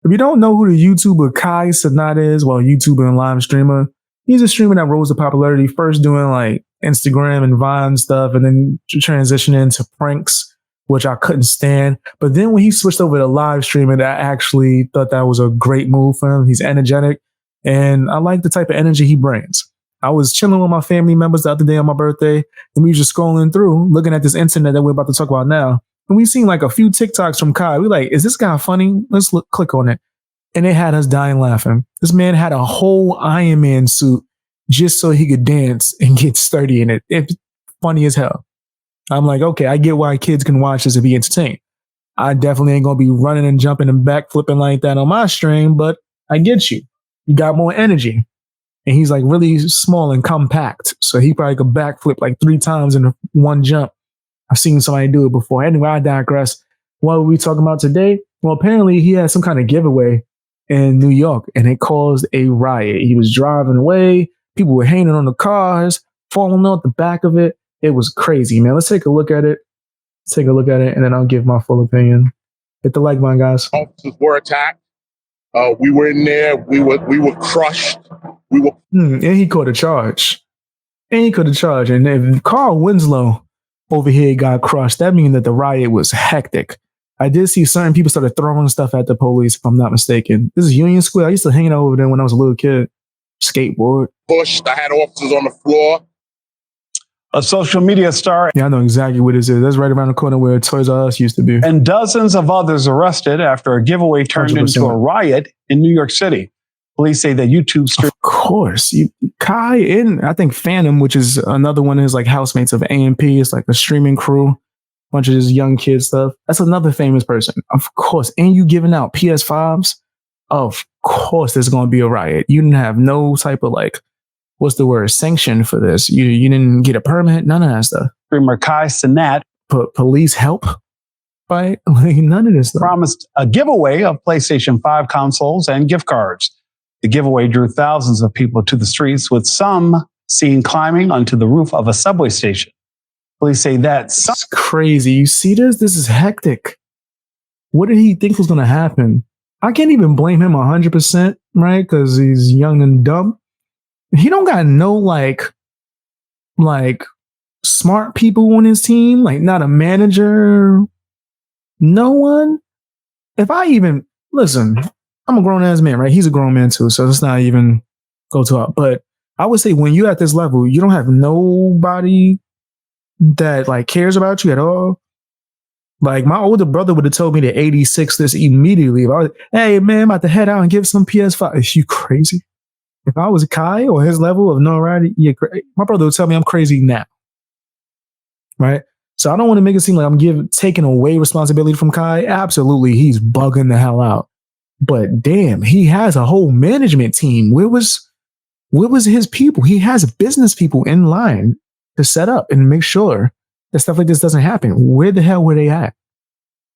If you don't know who the YouTuber Kai Cenat is, well, YouTuber and live streamer, he's a streamer that rose to popularity, first doing like Instagram and Vine stuff, and then transitioning into pranks, which I couldn't stand. But then when he switched over to live streaming, I actually thought that was a great move for him. He's energetic, and I like the type of energy he brings. I was chilling with my family members the other day on my birthday, and we were just scrolling through, looking at this internet that we're about to talk about now. And we seen like a few TikToks from Kai. We like, is this guy funny? Let's click on it. And it had us dying laughing. This man had a whole Iron Man suit just so he could dance and get sturdy in it. It's funny as hell. I'm like, okay, I get why kids can watch this and be entertained. I definitely ain't going to be running and jumping and backflipping like that on my stream, but I get you. You got more energy. And he's like really small and compact. So he probably could backflip like 3 times in one jump. I've seen somebody do it before. Anyway, I digress. What are we talking about today? Well, apparently he had some kind of giveaway in New York and it caused a riot. He was driving away. People were hanging on the cars, falling out the back of it. It was crazy, man. Let's take a look at it. And then I'll give my full opinion. Hit the like button, guys. Officers were attacked. We were in there. We were crushed. And he caught a charge. And if Carl Winslow over here got crushed, that means that the riot was hectic. I did see certain people started throwing stuff at the police, if I'm not mistaken. This is Union Square. I used to hang out over there when I was a little kid. Skateboard. Pushed. I had officers on the floor. A social media star. Yeah, I know exactly what this is. That's right around the corner where Toys R Us used to be. And dozens of others arrested after a giveaway turned 100%. Into a riot in New York City. Police say that YouTube stream. Of course. Kai and I think Phantom, which is another one of his like housemates of AMP. It's like a streaming crew. Bunch of this young kid stuff. That's another famous person. Of course. And you giving out PS5s? Of course there's going to be a riot. You didn't have no type of like, what's the word, sanction for this. You didn't get a permit, none of that stuff. Streamer Kai Cenat. Police help? Right? Like none of this stuff. Promised a giveaway of PlayStation 5 consoles and gift cards. The giveaway drew thousands of people to the streets, with some seen climbing onto the roof of a subway station. Police say that's crazy. You see this? This is hectic. What did he think was going to happen? I can't even blame him 100%, right? Because he's young and dumb. He don't got no like smart people on his team, like not a manager, no one. If I even listen, I'm a grown ass man, right? He's a grown man too, so let's not even go to it. But I would say when you're at this level, you don't have nobody that like cares about you at all. Like my older brother would have told me to 86 this immediately. If I was, hey man, I'm about to head out and give some PS5. Is you crazy? If I was Kai or his level of notoriety, my brother would tell me I'm crazy now. Right? So I don't want to make it seem like I'm taking away responsibility from Kai. Absolutely, he's bugging the hell out. But damn, he has a whole management team. Where was his people? He has business people in line to set up and make sure that stuff like this doesn't happen. Where the hell were they at?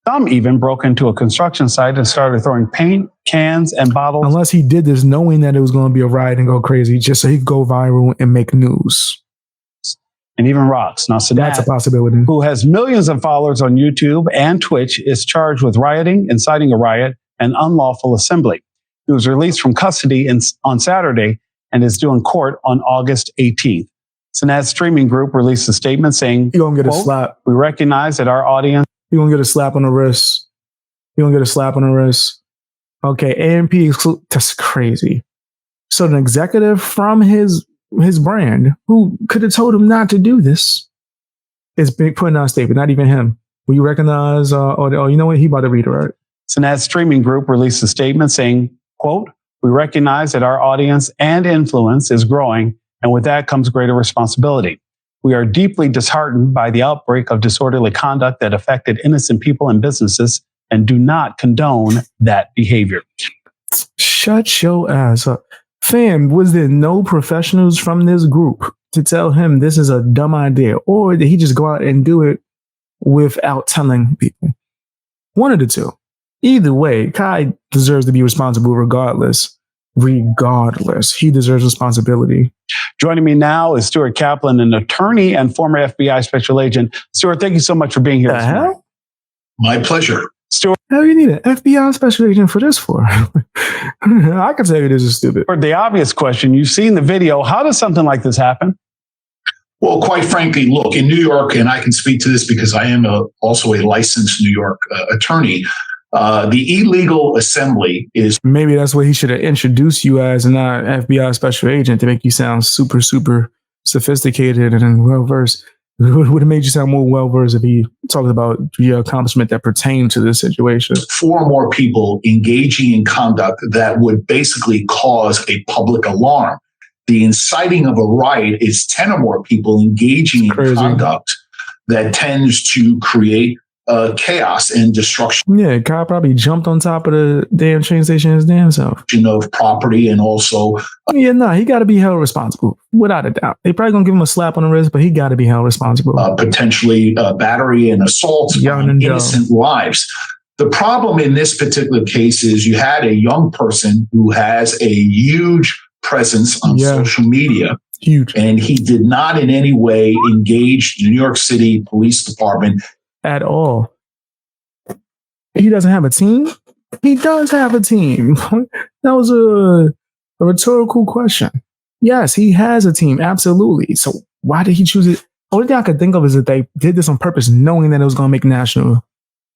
Some even broke into a construction site and started throwing paint, cans, and bottles. Unless he did this knowing that it was going to be a riot and go crazy, just so he could go viral and make news. And even rocks. Now, Cenat, that's a possibility. Who has millions of followers on YouTube and Twitch, is charged with rioting, inciting a riot, and unlawful assembly. He was released from custody on Saturday and is due in court on August 18th. Cenat's streaming group released a statement saying, "You're going to get a slap. We recognize that our audience..." You're going to get a slap on the wrist. Okay, AMP, that's crazy. So an executive from his brand, who could have told him not to do this, is putting out a statement, not even him. Will you recognize, you know what, he about to read it, right? Cenat's streaming group released a statement saying, quote, "We recognize that our audience and influence is growing, and with that comes greater responsibility. We are deeply disheartened by the outbreak of disorderly conduct that affected innocent people and businesses and do not condone that behavior." Shut your ass up. Fam, was there no professionals from this group to tell him this is a dumb idea? Or did he just go out and do it without telling people? One of the two. Either way, Kai deserves to be responsible regardless. He deserves responsibility. Joining me now is Stuart Kaplan, an attorney and former FBI special agent. Stuart, thank you so much for being here. My pleasure. Stuart, Hell, you need an FBI special agent for this for? I can tell you this is stupid. the obvious question, you've seen the video. How does something like this happen? Well, quite frankly, look, in New York, and I can speak to this because I am also a licensed New York attorney, the illegal assembly is... Maybe that's what he should have introduced you as, and not FBI special agent, to make you sound super, super sophisticated and well-versed. It would have made you sound more well-versed if he talked about the accomplishment that pertained to this situation. 4 or more people engaging in conduct that would basically cause a public alarm. The inciting of a riot is 10 or more people engaging in conduct that tends to create chaos and destruction. Yeah, Kyle probably jumped on top of the damn train station his damn self. Of property, and also... he got to be held responsible, without a doubt. They probably going to give him a slap on the wrist, but he got to be held responsible. Potentially battery and assault on innocent lives. The problem in this particular case is you had a young person who has a huge presence on social media. Huge. And he did not in any way engage the New York City Police Department at all. He doesn't have a team? He does have a team. That was a rhetorical question. Yes, he has a team. Absolutely. So why did he choose it? Only thing I could think of is that they did this on purpose, knowing that it was going to make national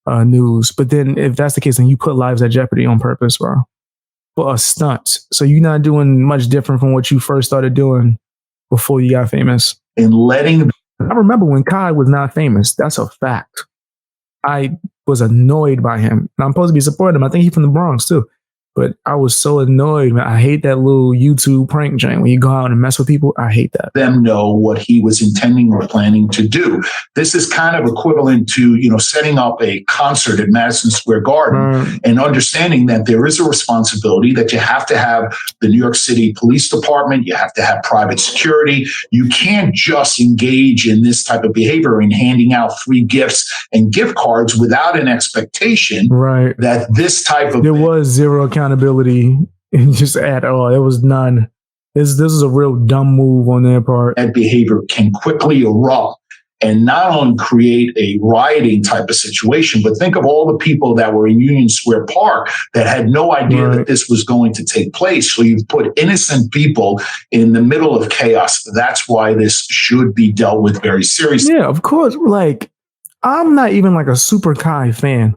news. But then if that's the case, then you put lives at jeopardy on purpose, bro. For a stunt. So you're not doing much different from what you first started doing before you got famous. And letting... I remember when Kai was not famous. That's a fact. I was annoyed by him. And I'm supposed to be supporting him. I think he's from the Bronx too. But I was so annoyed, man. I hate that little YouTube prank joint. When you go out and mess with people, I hate that. Them know what he was intending or planning to do. This is kind of equivalent to, setting up a concert at Madison Square Garden and understanding that there is a responsibility that you have to have the New York City Police Department. You have to have private security. You can't just engage in this type of behavior in handing out free gifts and gift cards without an expectation that this type of... There was zero accountability just at all. It was none. This is a real dumb move on their part. That behavior can quickly erupt and not only create a rioting type of situation, but think of all the people that were in Union Square Park that had no idea that this was going to take place. So you've put innocent people in the middle of chaos. That's why this should be dealt with very seriously. Yeah, of course. Like, I'm not even like a super Kai fan,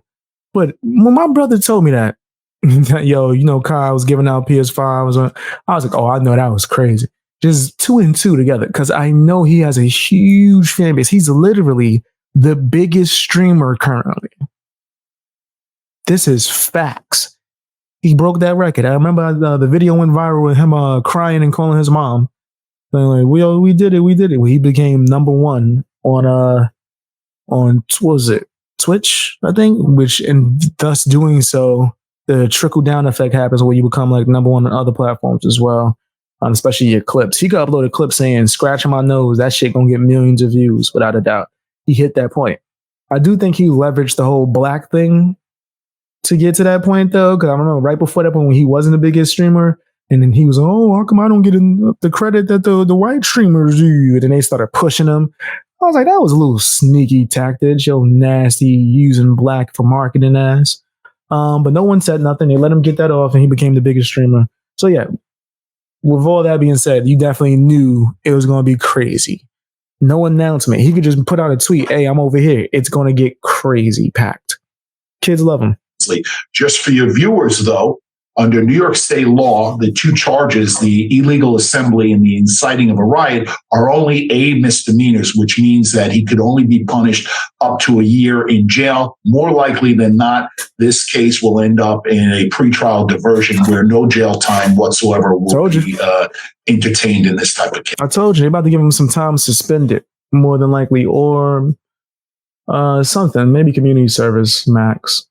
but when my brother told me that, yo, Kai was giving out PS5. I was like, oh, I know that was crazy. Just 2 and 2 together, because I know he has a huge fan base. He's literally the biggest streamer currently. This is facts. He broke that record. I remember the video went viral with him crying and calling his mom. Like, we did it. Well, he became #1 on what was it, Twitch, I think, and thus doing so, the trickle down effect happens where you become like #1 on other platforms as well, especially your clips. He could upload a clip saying, scratching my nose, that shit gonna get millions of views without a doubt. He hit that point. I do think he leveraged the whole black thing to get to that point though, because I remember right before that point when he wasn't the biggest streamer, and then he was, oh, how come I don't get the credit that the white streamers do? And then they started pushing him. I was like, that was a little sneaky tactic, yo, nasty, using black for marketing ass. But no one said nothing. They let him get that off, and he became the biggest streamer. So yeah, with all that being said, you definitely knew it was going to be crazy. No announcement. He could just put out a tweet, hey, I'm over here. It's going to get crazy packed. Kids love him. Just for your viewers, though, under New York state law, the 2 charges, the illegal assembly and the inciting of a riot, are only A, misdemeanors, which means that he could only be punished up to a year in jail. More likely than not, this case will end up in a pretrial diversion where no jail time whatsoever will be entertained in this type of case. I told you, they're about to give him some time suspended, more than likely, or something, maybe community service max.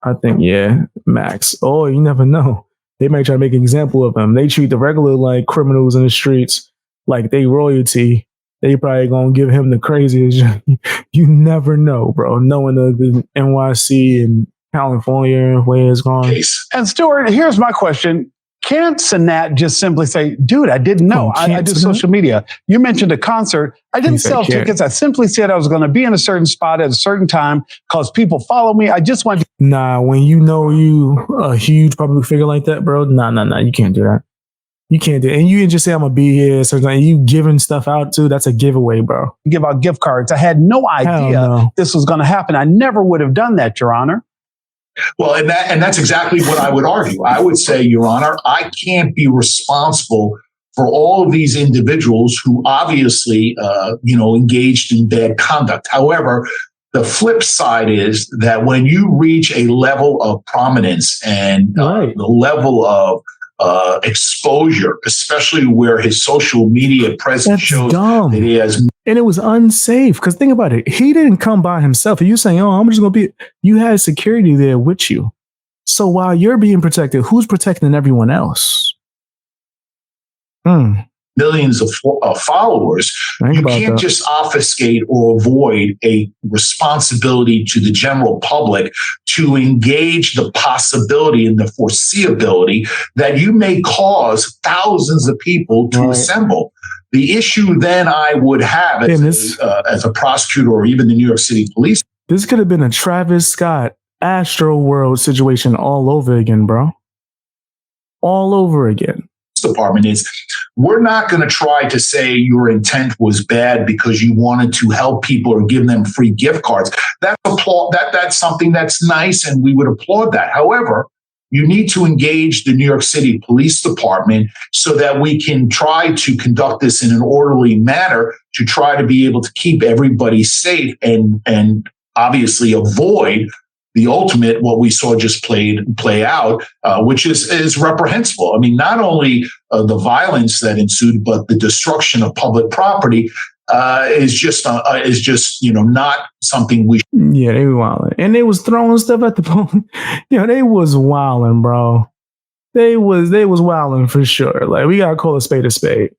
I think, yeah, max. Oh, you never know. They might try to make an example of him. They treat the regular like criminals in the streets like they royalty. They probably gonna give him the craziest. You never know, bro. Knowing the NYC and California where it's gone. And Stuart, here's my question. can't Cenat just simply say, dude, I didn't know. I do social media. You mentioned a concert. I didn't sell tickets. I simply said I was going to be in a certain spot at a certain time because people follow me. I just wanted to. Nah, when you know you a huge public figure like that, bro, nah. You can't do that. You can't do it. And you can just say, I'm going to be here. So you giving stuff out too, that's a giveaway, bro. Give out gift cards. I had no idea this was going to happen. I never would have done that, Your Honor. Well, and that's exactly what I would argue. I would say, Your Honor, I can't be responsible for all of these individuals who obviously, engaged in bad conduct. However, the flip side is that when you reach a level of prominence and the level of exposure, especially where his social media presence shows that he has. And it was unsafe because think about it. He didn't come by himself. You saying, I'm just going to be, you had security there with you. So while you're being protected, who's protecting everyone else? Millions of followers, you can't just obfuscate or avoid a responsibility to the general public to engage the possibility and the foreseeability that you may cause thousands of people to assemble. The issue then I would have as a prosecutor or even the New York City police. This could have been a Travis Scott Astro World situation all over again, bro. All over again. Department is we're not going to try to say your intent was bad because you wanted to help people or give them free gift cards. That's something that's nice and we would applaud that. However, you need to engage the New York City Police Department so that we can try to conduct this in an orderly manner to try to be able to keep everybody safe and obviously avoid the ultimate, what we saw just play out, which is reprehensible. I mean, not only the violence that ensued, but the destruction of public property is just not something we. Yeah, they were wilding, and they was throwing stuff at the police. They was wilding, bro. They was wilding for sure. Like we gotta call a spade a spade.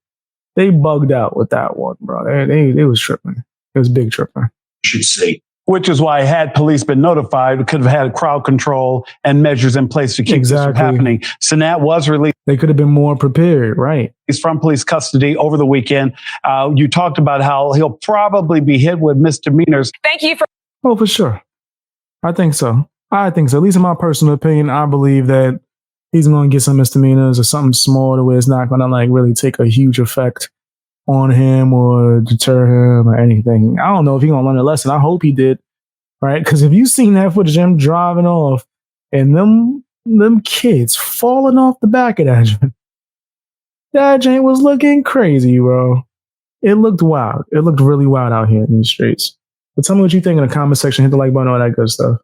They bugged out with that one, bro. They was tripping. It was big tripping. Should say. Which is why, had police been notified, we could have had crowd control and measures in place to keep this from happening. Cenat was released. They could have been more prepared, right? He's from police custody over the weekend. You talked about how he'll probably be hit with misdemeanors. Thank you for. Oh, for sure. I think so. At least in my personal opinion, I believe that he's going to get some misdemeanors or something small to where it's not going to really take a huge effect on him or deter him or anything. I don't know if he's going to learn a lesson. I hope he did, right? Because if you seen that footage of him driving off and them kids falling off the back of that joint was looking crazy, bro. It looked wild. It looked really wild out here in these streets. But tell me what you think in the comment section. Hit the like button, all that good stuff.